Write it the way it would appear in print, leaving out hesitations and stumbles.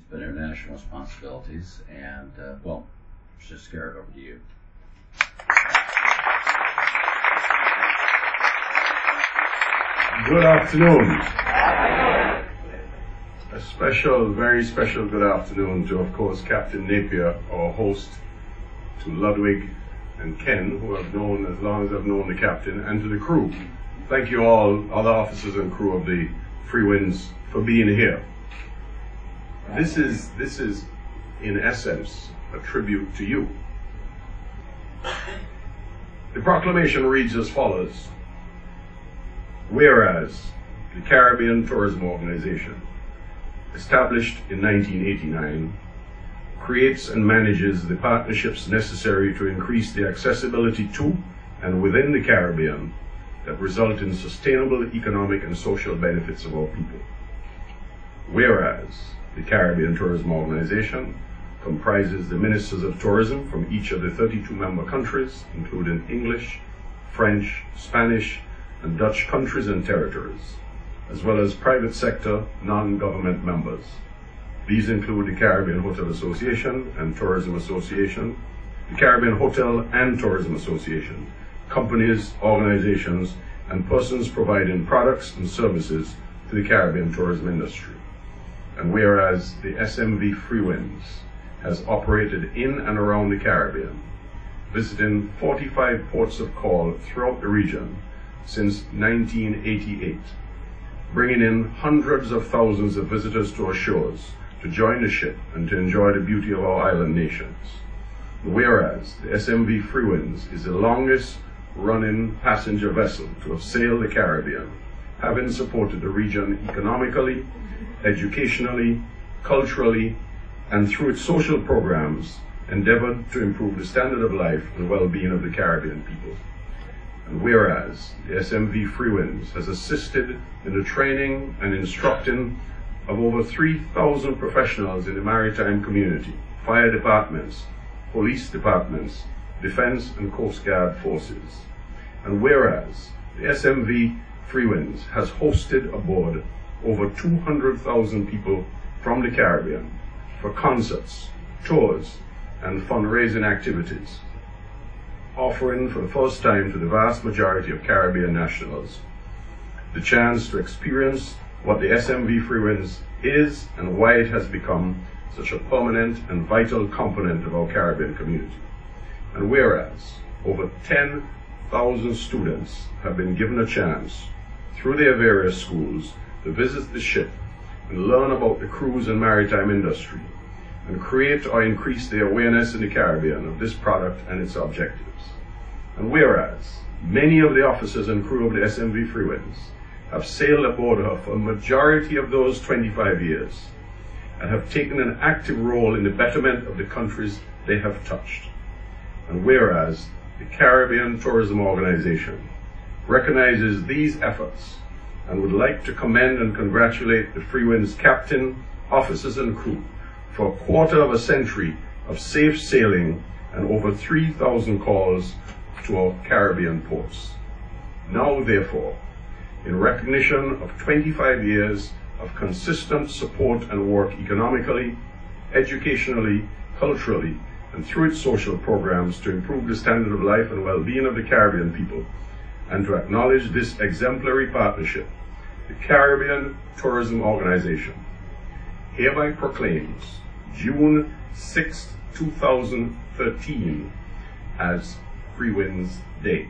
But international responsibilities, and well, Mr. Skerritt, over to you. Good afternoon. A special, very special good afternoon to, of course, Captain Napier, our host, to Ludwig and Ken, who I've known as long as I've known the captain, and to the crew. Thank you all, other officers and crew of the Freewinds, for being here. This is, in essence, a tribute to you. The proclamation reads as follows. Whereas the Caribbean Tourism Organization, established in 1989, creates and manages the partnerships necessary to increase the accessibility to and within the Caribbean that result in sustainable economic and social benefits of our people. Whereas the Caribbean Tourism Organization comprises the ministers of tourism from each of the 32 member countries, including English, French, Spanish, and Dutch countries and territories, as well as private sector non-government members. These include the Caribbean Hotel Association and Tourism Association, the Caribbean Hotel and Tourism Association, companies, organizations, and persons providing products and services to the Caribbean tourism industry. And whereas the SMV Freewinds has operated in and around the Caribbean, visiting 45 ports of call throughout the region since 1988, bringing in hundreds of thousands of visitors to our shores to join the ship and to enjoy the beauty of our island nations. Whereas the SMV Freewinds is the longest running passenger vessel to have sailed the Caribbean, having supported the region economically, educationally, culturally, and through its social programs, endeavored to improve the standard of life and well-being of the Caribbean people. And whereas the SMV Freewinds has assisted in the training and instructing of over 3,000 professionals in the maritime community, fire departments, police departments, defense and Coast Guard forces. And whereas the SMV Freewinds has hosted aboard over 200,000 people from the Caribbean for concerts, tours, and fundraising activities, offering for the first time to the vast majority of Caribbean nationals the chance to experience what the SMV Freewinds is and why it has become such a permanent and vital component of our Caribbean community. And whereas over 10,000 students have been given a chance through their various schools to visit the ship and learn about the cruise and maritime industry and create or increase the awareness in the Caribbean of this product and its objectives. And whereas many of the officers and crew of the SMV Freewinds have sailed aboard her for a majority of those 25 years and have taken an active role in the betterment of the countries they have touched. And whereas the Caribbean Tourism Organization recognizes these efforts and would like to commend and congratulate the Freewinds captain, officers and crew for a quarter of a century of safe sailing and over 3,000 calls to our Caribbean ports. Now, therefore, in recognition of 25 years of consistent support and work economically, educationally, culturally, and through its social programs to improve the standard of life and well-being of the Caribbean people, and to acknowledge this exemplary partnership, the Caribbean Tourism Organization hereby proclaims June 6, 2013 as Freewinds Day.